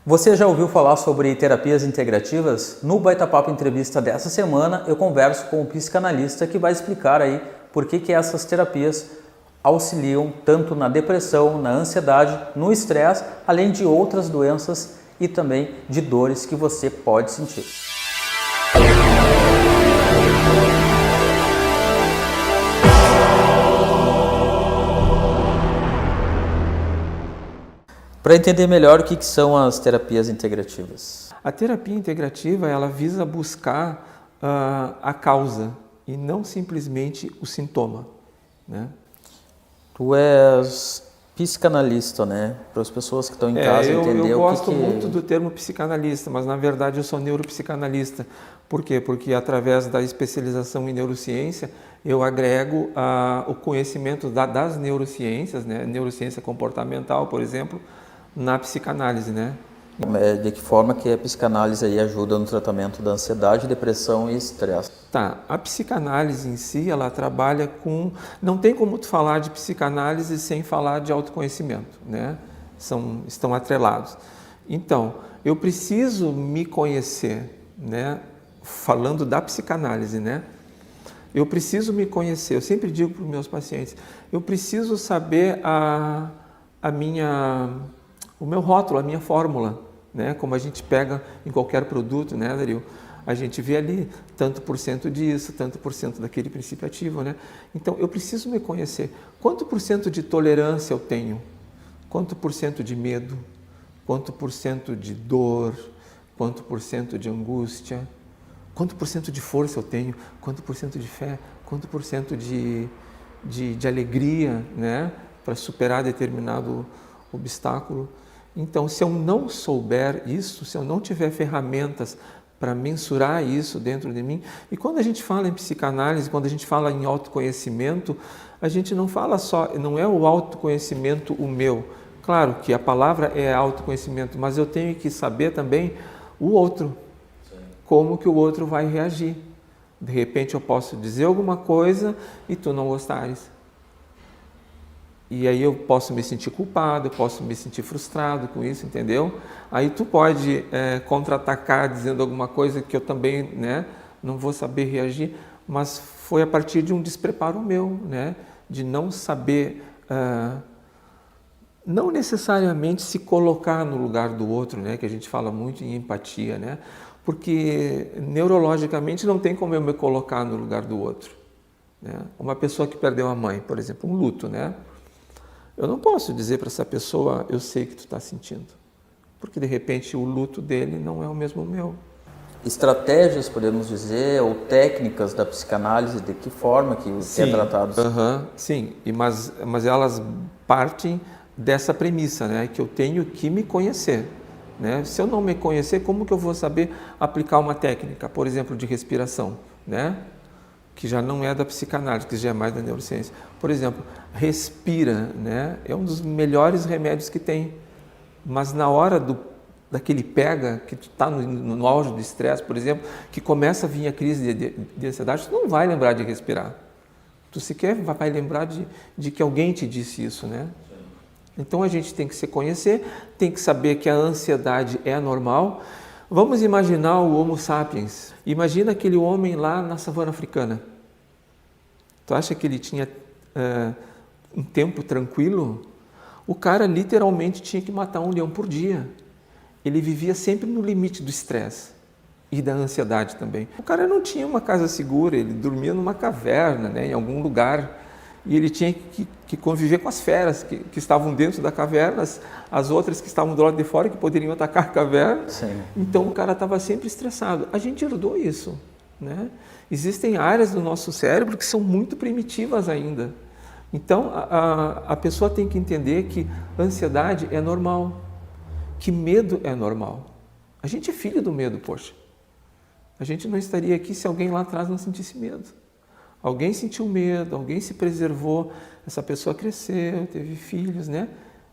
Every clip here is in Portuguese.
Você já ouviu falar sobre terapias integrativas? No Baita Papo Entrevista dessa semana, eu converso com um psicanalista que vai explicar aí por que essas terapias auxiliam tanto na depressão, na ansiedade, no estresse, além de outras doenças e também de dores que você pode sentir. Para entender melhor o que são as terapias integrativas. A terapia integrativa, ela visa buscar a causa e não simplesmente o sintoma, né? Tu és psicanalista, né? Para as pessoas que estão em casa entender eu o gosto muito do termo psicanalista, mas na verdade eu sou neuropsicanalista. Por quê? Porque através da especialização em neurociência, eu agrego o conhecimento das neurociências, né? Neurociência comportamental, por exemplo, na psicanálise, né? De que forma que a psicanálise aí ajuda no tratamento da ansiedade, depressão e estresse? Tá, a psicanálise em si, ela trabalha com... Não tem como tu falar de psicanálise sem falar de autoconhecimento, né? Estão atrelados. Então, eu preciso me conhecer, né? Falando da psicanálise, né? Eu preciso me conhecer. Eu sempre digo para os meus pacientes, eu preciso saber o meu rótulo, a minha fórmula, né? Como a gente pega em qualquer produto, né, Dario? A gente vê ali tanto por cento disso, tanto por cento daquele princípio ativo, né? Então, eu preciso me conhecer. Quanto por cento de tolerância eu tenho? Quanto por cento de medo? Quanto por cento de dor? Quanto por cento de angústia? Quanto por cento de força eu tenho? Quanto por cento de fé? Quanto por cento de alegria, né? Para superar determinado obstáculo? Então, se eu não souber isso, se eu não tiver ferramentas para mensurar isso dentro de mim, e quando a gente fala em psicanálise, quando a gente fala em autoconhecimento, a gente não fala só, não é o autoconhecimento o meu. Claro que a palavra é autoconhecimento, mas eu tenho que saber também o outro, como que o outro vai reagir. De repente eu posso dizer alguma coisa e tu não gostares. E aí eu posso me sentir culpado, eu posso me sentir frustrado com isso, entendeu? Aí tu pode contra-atacar dizendo alguma coisa que eu também, né, não vou saber reagir, mas foi a partir de um despreparo meu, né, de não saber, não necessariamente se colocar no lugar do outro, né, que a gente fala muito em empatia, né, porque neurologicamente não tem como eu me colocar no lugar do outro, né? Uma pessoa que perdeu a mãe, por exemplo, um luto, né? Eu não posso dizer para essa pessoa, eu sei que tu está sentindo, porque de repente o luto dele não é o mesmo meu. Estratégias, podemos dizer, ou técnicas da psicanálise, de que forma que é tratado? Sim, mas elas partem dessa premissa, né, que eu tenho que me conhecer. Né? Se eu não me conhecer, como que eu vou saber aplicar uma técnica, por exemplo, de respiração, né? Que já não é da psicanálise, que já é mais da neurociência. Por exemplo, respira, né? É um dos melhores remédios que tem. Mas na hora daquele pega, que tu está no auge do estresse, por exemplo, que começa a vir a crise de ansiedade, tu não vai lembrar de respirar. Tu sequer vai lembrar de que alguém te disse isso, né? Então a gente tem que se conhecer, tem que saber que a ansiedade é normal. Vamos imaginar o Homo sapiens. Imagina aquele homem lá na savana africana. Tu acha que ele tinha um tempo tranquilo? O cara literalmente tinha que matar um leão por dia. Ele vivia sempre no limite do estresse e da ansiedade também. O cara não tinha uma casa segura, ele dormia numa caverna, né, em algum lugar. E ele tinha que conviver com as feras que estavam dentro da caverna, as outras que estavam do lado de fora, que poderiam atacar a caverna. Sim. Então o cara estava sempre estressado. A gente herdou isso, né? Existem áreas do nosso cérebro que são muito primitivas ainda. Então a pessoa tem que entender que ansiedade é normal, que medo é normal. A gente é filho do medo, poxa. A gente não estaria aqui se alguém lá atrás não sentisse medo. Alguém sentiu medo, alguém se preservou, essa pessoa cresceu, teve filhos, né?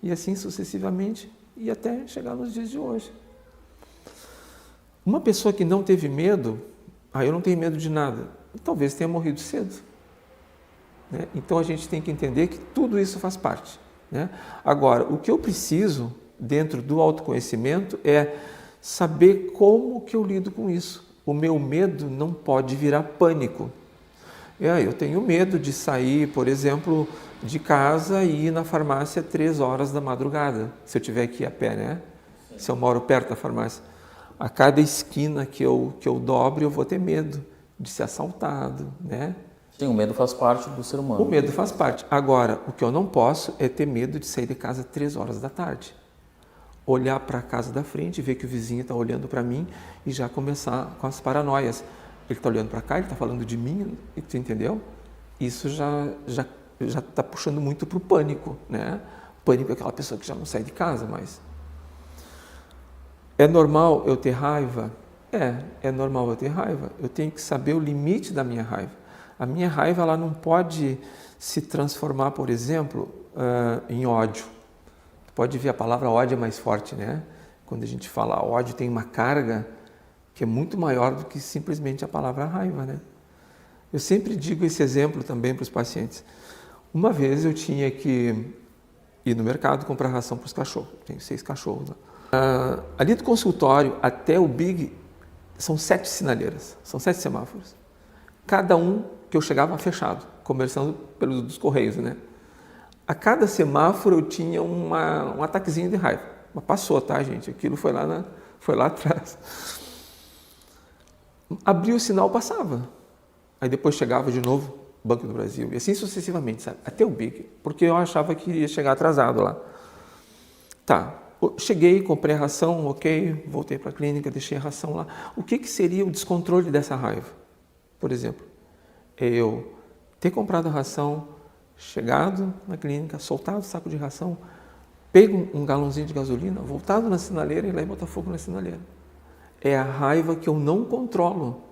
E assim sucessivamente, e até chegar nos dias de hoje. Uma pessoa que não teve medo, eu não tenho medo de nada, talvez tenha morrido cedo. Né? Então a gente tem que entender que tudo isso faz parte. Né? Agora, o que eu preciso dentro do autoconhecimento é saber como que eu lido com isso. O meu medo não pode virar pânico. Eu tenho medo de sair, por exemplo, de casa e ir na farmácia 3 horas da madrugada, se eu tiver que ir a pé, né? Se eu moro perto da farmácia. A cada esquina que eu dobro, eu vou ter medo de ser assaltado, né? Sim, o medo faz parte do ser humano. O medo faz parte. Agora, o que eu não posso é ter medo de sair de casa 3 horas da tarde. Olhar para a casa da frente, ver que o vizinho está olhando para mim e já começar com as paranoias. Ele está olhando para cá, ele está falando de mim, tu entendeu? Isso já está puxando muito para o pânico, né? Pânico é aquela pessoa que já não sai de casa mais. É normal eu ter raiva? É normal eu ter raiva. Eu tenho que saber o limite da minha raiva. A minha raiva ela não pode se transformar, por exemplo, em ódio. Pode ver, a palavra ódio é mais forte, né? Quando a gente fala ódio, tem uma carga que é muito maior do que simplesmente a palavra raiva, né? Eu sempre digo esse exemplo também para os pacientes. Uma vez eu tinha que ir no mercado comprar ração para os cachorros. Tenho 6 cachorros, né? Ali do consultório até o Big são 7 sinaleiras, são 7 semáforos. Cada um que eu chegava fechado, conversando pelos correios, né? A cada semáforo eu tinha um ataquezinho de raiva. Mas passou, tá, gente? Aquilo foi lá atrás. Abria o sinal, passava. Aí depois chegava de novo, Banco do Brasil, e assim sucessivamente, sabe? Até o Big, porque eu achava que ia chegar atrasado lá. Tá, cheguei, comprei a ração, ok, voltei para a clínica, deixei a ração lá. O que seria o descontrole dessa raiva? Por exemplo, eu ter comprado a ração, chegado na clínica, soltado o saco de ração, pego um galãozinho de gasolina, voltado na sinaleira e lá e botar fogo na sinaleira. É a raiva que eu não controlo,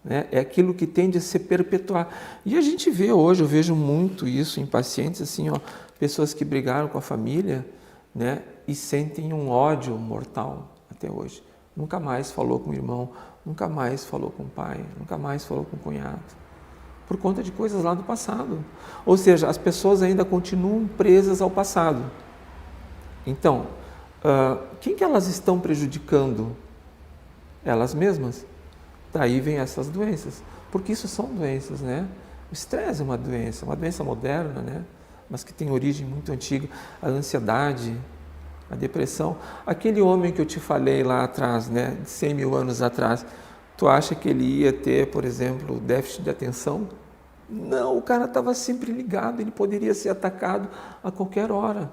né? É aquilo que tende a se perpetuar. E a gente vê hoje, eu vejo muito isso em pacientes, assim, ó, pessoas que brigaram com a família, né, e sentem um ódio mortal até hoje. Nunca mais falou com o irmão, nunca mais falou com o pai, nunca mais falou com o cunhado, por conta de coisas lá do passado. Ou seja, as pessoas ainda continuam presas ao passado. Então, quem que elas estão prejudicando? Elas mesmas. Daí vem essas doenças, porque isso são doenças, né? O estresse é uma doença moderna, né? Mas que tem origem muito antiga. A ansiedade, a depressão. Aquele homem que eu te falei lá atrás, né? De 100 mil anos atrás, tu acha que ele ia ter, por exemplo, déficit de atenção? Não, o cara estava sempre ligado, ele poderia ser atacado a qualquer hora.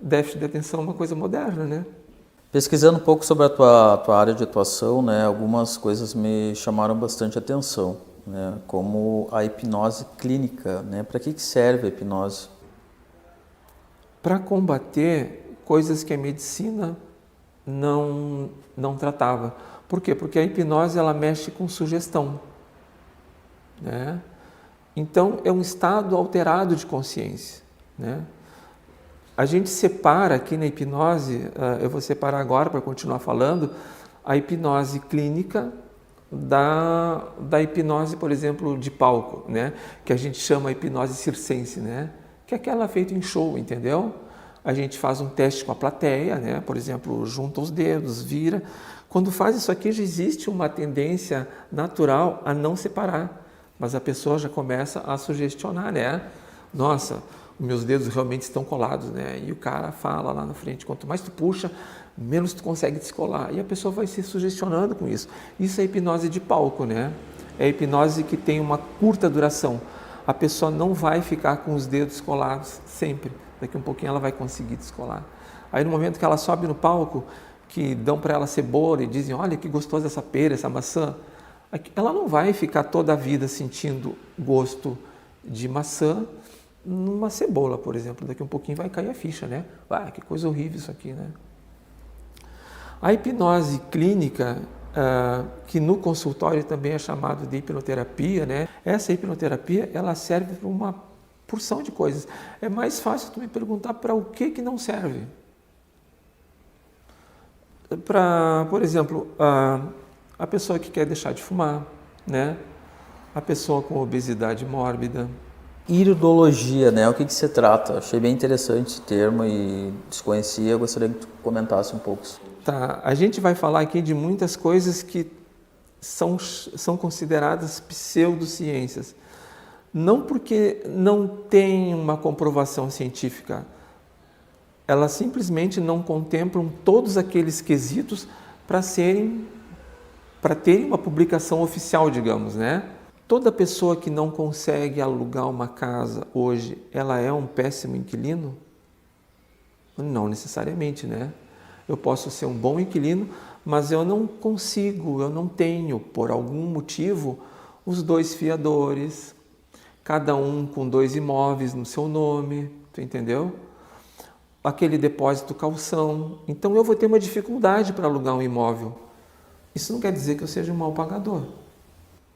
Déficit de atenção é uma coisa moderna, né? Pesquisando um pouco sobre a tua área de atuação, né, algumas coisas me chamaram bastante atenção, né, como a hipnose clínica, né? Para que serve a hipnose? Para combater coisas que a medicina não tratava. Por quê? Porque a hipnose ela mexe com sugestão, né? Então é um estado alterado de consciência, né? A gente separa aqui na hipnose, eu vou separar agora para continuar falando, a hipnose clínica da hipnose, por exemplo, de palco, né? Que a gente chama hipnose circense, né? Que é aquela feita em show, entendeu? A gente faz um teste com a plateia, né? Por exemplo, junta os dedos, vira. Quando faz isso aqui, já existe uma tendência natural a não separar, mas a pessoa já começa a sugestionar, né? Nossa, meus dedos realmente estão colados, né? E o cara fala lá na frente, quanto mais tu puxa, menos tu consegue descolar. E a pessoa vai se sugestionando com isso. Isso é hipnose de palco, né? É hipnose que tem uma curta duração. A pessoa não vai ficar com os dedos colados sempre. Daqui um pouquinho ela vai conseguir descolar. Aí no momento que ela sobe no palco, que dão para ela cebola e dizem, olha que gostosa essa pera, essa maçã, ela não vai ficar toda a vida sentindo gosto de maçã numa cebola, por exemplo. Daqui um pouquinho vai cair a ficha, né? Ah, que coisa horrível isso aqui, né? A hipnose clínica, que no consultório também é chamado de hipnoterapia, né? Essa hipnoterapia, ela serve para uma porção de coisas. É mais fácil tu me perguntar para o que não serve. Para, por exemplo, a pessoa que quer deixar de fumar, né? A pessoa com obesidade mórbida, Iridologia, né? O que se trata? Achei bem interessante esse termo e desconhecia. Eu gostaria que tu comentasse um pouco. Tá, a gente vai falar aqui de muitas coisas que são consideradas pseudociências. Não porque não tem uma comprovação científica, elas simplesmente não contemplam todos aqueles quesitos para terem uma publicação oficial, digamos, né? Toda pessoa que não consegue alugar uma casa hoje, ela é um péssimo inquilino? Não necessariamente, né? Eu posso ser um bom inquilino, mas eu não tenho, por algum motivo, os 2 fiadores, cada um com 2 imóveis no seu nome, tu entendeu? Aquele depósito calção. Então eu vou ter uma dificuldade para alugar um imóvel. Isso não quer dizer que eu seja um mau pagador.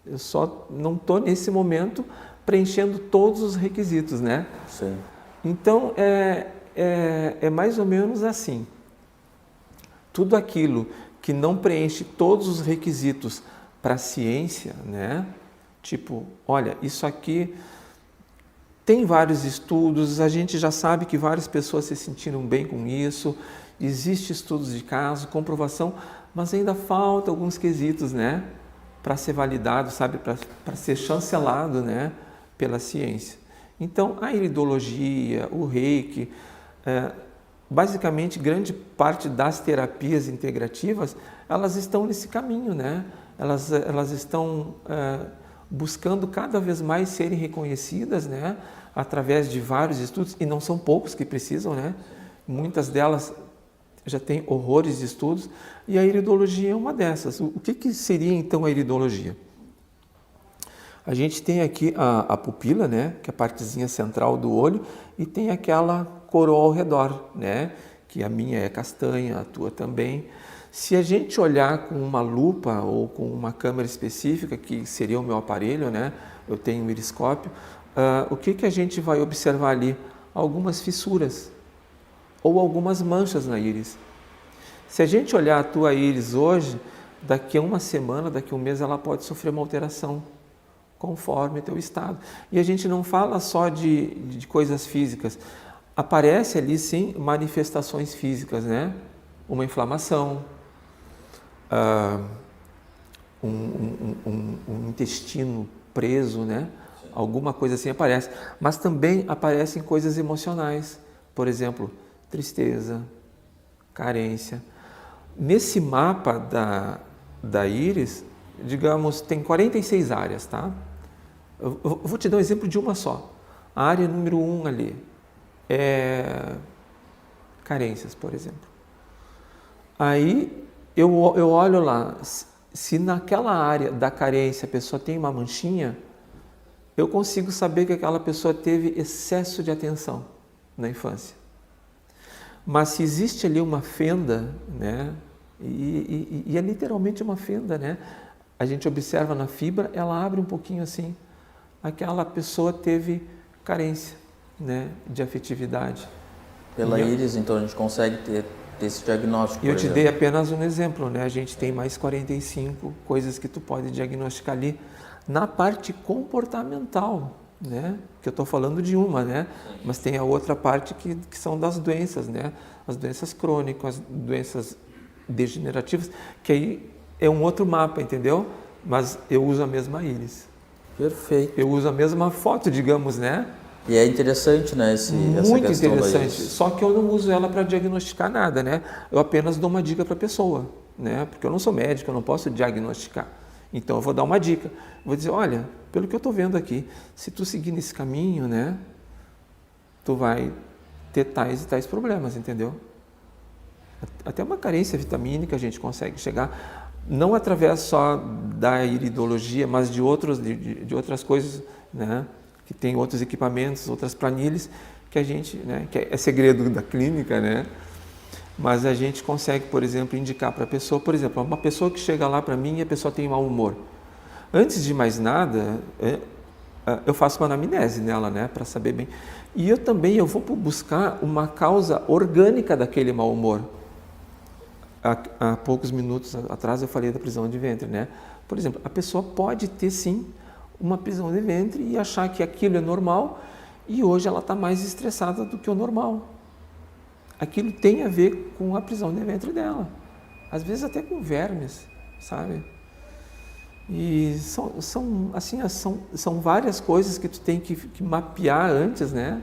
Eu só não estou nesse momento preenchendo todos os requisitos, né? Sim. Então é mais ou menos assim. Tudo aquilo que não preenche todos os requisitos para a ciência, né? Tipo, olha, isso aqui tem vários estudos, a gente já sabe que várias pessoas se sentiram bem com isso, existe estudos de caso, comprovação, mas ainda falta alguns quesitos, né? Para ser validado, sabe? Para ser chancelado, né? Pela ciência. Então, a iridologia, o reiki, basicamente, grande parte das terapias integrativas, elas estão nesse caminho, né? Elas estão buscando cada vez mais serem reconhecidas, né? Através de vários estudos, e não são poucos que precisam, né? Muitas delas já têm horrores de estudos, e a iridologia é uma dessas. O que seria, então, a iridologia? A gente tem aqui a pupila, né? Que é a partezinha central do olho, e tem aquela coroa ao redor, né? Que a minha é castanha, a tua também. Se a gente olhar com uma lupa ou com uma câmera específica, que seria o meu aparelho, né? Eu tenho um iriscópio, o que a gente vai observar ali? Algumas fissuras ou algumas manchas na íris. Se a gente olhar a tua íris hoje, daqui a uma semana, daqui a um mês, ela pode sofrer uma alteração conforme o teu estado. E a gente não fala só de coisas físicas. Aparece ali, sim, manifestações físicas, né? Uma inflamação, um intestino preso, né? Alguma coisa assim aparece. Mas também aparecem coisas emocionais. Por exemplo, tristeza, carência. Nesse mapa da íris, digamos, tem 46 áreas, tá? Eu vou te dar um exemplo de uma só. A área número 1 ali é carências, por exemplo. Aí eu olho lá, se naquela área da carência a pessoa tem uma manchinha, eu consigo saber que aquela pessoa teve excesso de atenção na infância. Mas se existe ali uma fenda, né, e é literalmente uma fenda, né, a gente observa na fibra, ela abre um pouquinho assim, aquela pessoa teve carência, né, de afetividade. Pela íris, então, a gente consegue ter esse diagnóstico. E eu te dei apenas um exemplo, né? A gente tem mais 45 coisas que tu pode diagnosticar ali na parte comportamental, né? Que eu estou falando de uma, né? Mas tem a outra parte que são das doenças, né? As doenças crônicas, doenças degenerativas, que aí é um outro mapa, entendeu? Mas eu uso a mesma íris. Perfeito. Eu uso a mesma foto, digamos, né? E é interessante, né, essa muito questão interessante, só que eu não uso ela para diagnosticar nada, né? Eu apenas dou uma dica para a pessoa, né? Porque eu não sou médico, eu não posso diagnosticar. Então eu vou dar uma dica, vou dizer, olha, pelo que eu estou vendo aqui, se tu seguir nesse caminho, né, tu vai ter tais e tais problemas, entendeu? Até uma carência vitamínica a gente consegue chegar, não através só da iridologia, mas de outras coisas, né? Que tem outros equipamentos, outras planilhas, que a gente, né, que é segredo da clínica, né? Mas a gente consegue, por exemplo, indicar para a pessoa, por exemplo, uma pessoa que chega lá para mim e a pessoa tem mau humor. Antes de mais nada, eu faço uma anamnese nela, né, para saber bem. E eu vou buscar uma causa orgânica daquele mau humor. Há poucos minutos atrás eu falei da prisão de ventre, né? Por exemplo, a pessoa pode ter sim uma prisão de ventre e achar que aquilo é normal, e hoje ela está mais estressada do que o normal. Aquilo tem a ver com a prisão de ventre dela, às vezes até com vermes, sabe? E são várias coisas que tu tem que mapear antes, né?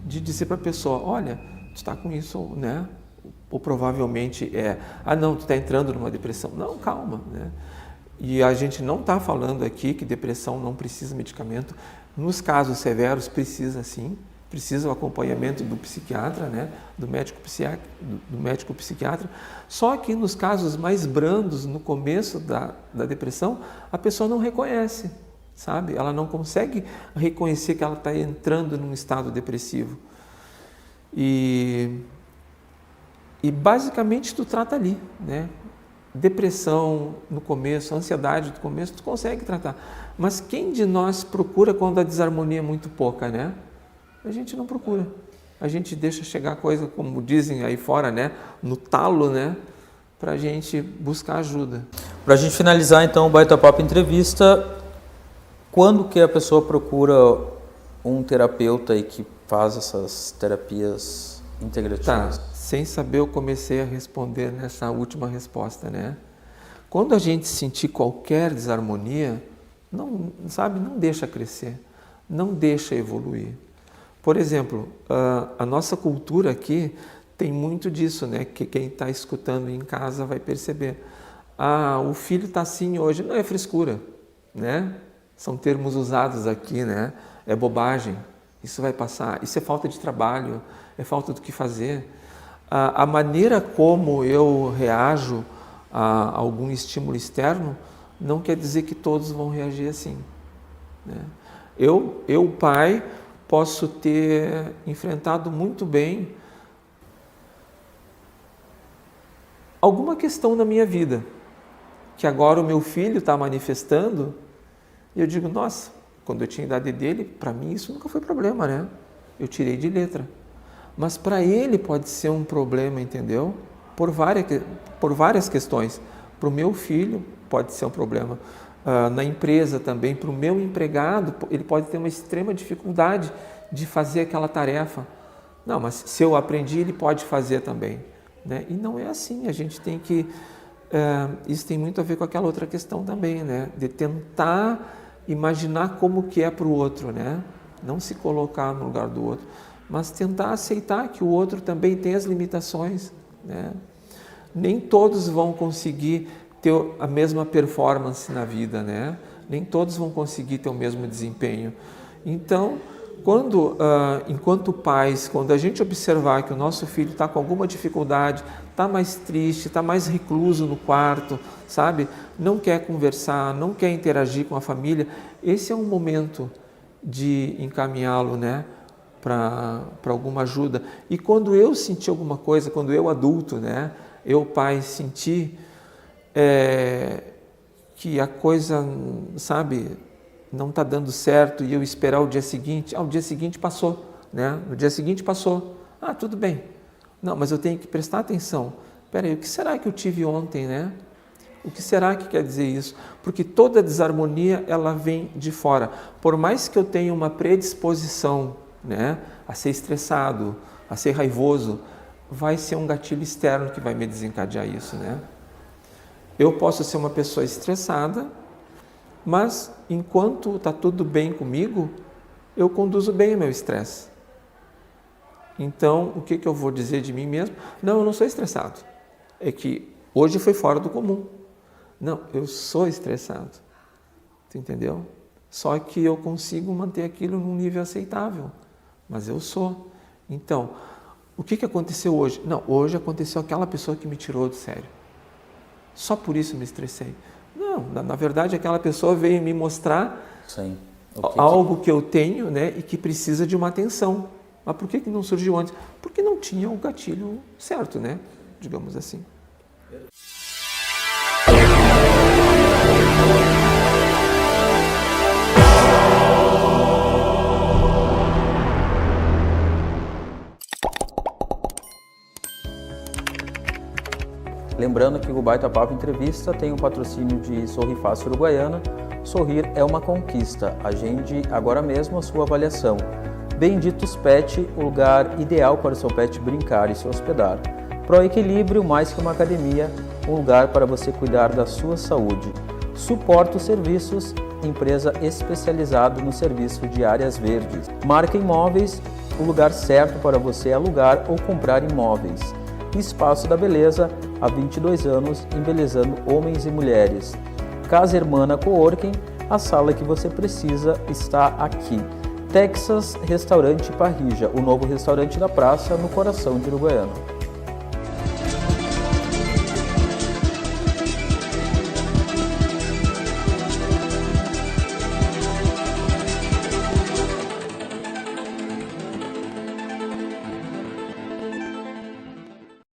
De dizer para a pessoa, olha, tu está com isso, né? Ou provavelmente não, tu está entrando numa depressão. Não, calma, né? E a gente não está falando aqui que depressão não precisa de medicamento. Nos casos severos precisa sim, precisa o acompanhamento do psiquiatra, né? Do médico psiquiatra. Só que nos casos mais brandos, no começo da depressão, a pessoa não reconhece, sabe? Ela não consegue reconhecer que ela está entrando num estado depressivo. E basicamente tu trata ali, né? Depressão no começo, ansiedade no começo, tu consegue tratar. Mas quem de nós procura quando a desarmonia é muito pouca, né? A gente não procura. A gente deixa chegar a coisa, como dizem aí fora, né? No talo, né? Pra gente buscar ajuda. Pra gente finalizar então o Baita Papo Entrevista, quando que a pessoa procura um terapeuta aí que faz essas terapias integrativas? Tá. Sem saber, eu comecei a responder nessa última resposta, né? Quando a gente sentir qualquer desarmonia, não deixa crescer, não deixa evoluir. Por exemplo, a nossa cultura aqui tem muito disso, né? Que quem está escutando em casa vai perceber. O filho está assim hoje, não é frescura, né? São termos usados aqui, né? É bobagem, isso vai passar, isso é falta de trabalho, é falta do que fazer. A maneira como eu reajo a algum estímulo externo não quer dizer que todos vão reagir assim, né? Eu, pai, posso ter enfrentado muito bem alguma questão na minha vida, que agora o meu filho está manifestando, e eu digo, nossa, quando eu tinha a idade dele, para mim isso nunca foi problema, né? Eu tirei de letra. Mas para ele pode ser um problema, entendeu? Por várias questões. Para o meu filho pode ser um problema. Na empresa também, para o meu empregado, ele pode ter uma extrema dificuldade de fazer aquela tarefa. Não, mas se eu aprendi, ele pode fazer também, né? E não é assim, a gente tem que... isso tem muito a ver com aquela outra questão também, né? De tentar imaginar como que é para o outro, né? Não se colocar no lugar do outro, mas tentar aceitar que o outro também tem as limitações, né? Nem todos vão conseguir ter a mesma performance na vida, né? Nem todos vão conseguir ter o mesmo desempenho. Então, enquanto pais, quando a gente observar que o nosso filho está com alguma dificuldade, está mais triste, está mais recluso no quarto, sabe? Não quer conversar, não quer interagir com a família, esse é um momento de encaminhá-lo, né? Para alguma ajuda. E quando eu senti alguma coisa, quando eu adulto, né, eu pai senti que a coisa, sabe, não está dando certo e eu esperar o dia seguinte, o dia seguinte passou, né? No dia seguinte passou, tudo bem. Não, mas eu tenho que prestar atenção. Espera aí, o que será que eu tive ontem, né? O que será que quer dizer isso? Porque toda desarmonia, ela vem de fora. Por mais que eu tenha uma predisposição, né, a ser estressado, a ser raivoso, vai ser um gatilho externo que vai me desencadear isso, né? Eu posso ser uma pessoa estressada, mas enquanto está tudo bem comigo, eu conduzo bem o meu estresse. Então, o que eu vou dizer de mim mesmo? Não, eu não sou estressado. É que hoje foi fora do comum. Não, eu sou estressado. Tu entendeu? Só que eu consigo manter aquilo num nível aceitável. Mas eu sou. Então, o que aconteceu hoje? Não, hoje aconteceu aquela pessoa que me tirou do sério. Só por isso me estressei. Não, na verdade aquela pessoa veio me mostrar Sim. algo que eu tenho, né, e que precisa de uma atenção. Mas por que não surgiu antes? Porque não tinha o gatilho certo, né? Digamos assim. Lembrando que o Baita Papo Entrevista tem o patrocínio de Sorrifácio Uruguaiana, Sorrir é uma conquista. Agende agora mesmo a sua avaliação. Benditos Pet, o lugar ideal para o seu pet brincar e se hospedar. Pro Equilíbrio, mais que uma academia, um lugar para você cuidar da sua saúde. Suporto Serviços, empresa especializada no serviço de áreas verdes. Marca Imóveis, o lugar certo para você alugar ou comprar imóveis. Espaço da Beleza, há 22 anos, embelezando homens e mulheres. Casa Hermana Coworking, a sala que você precisa está aqui. Texas Restaurante Parrija, o novo restaurante da praça no coração de Uruguaiana.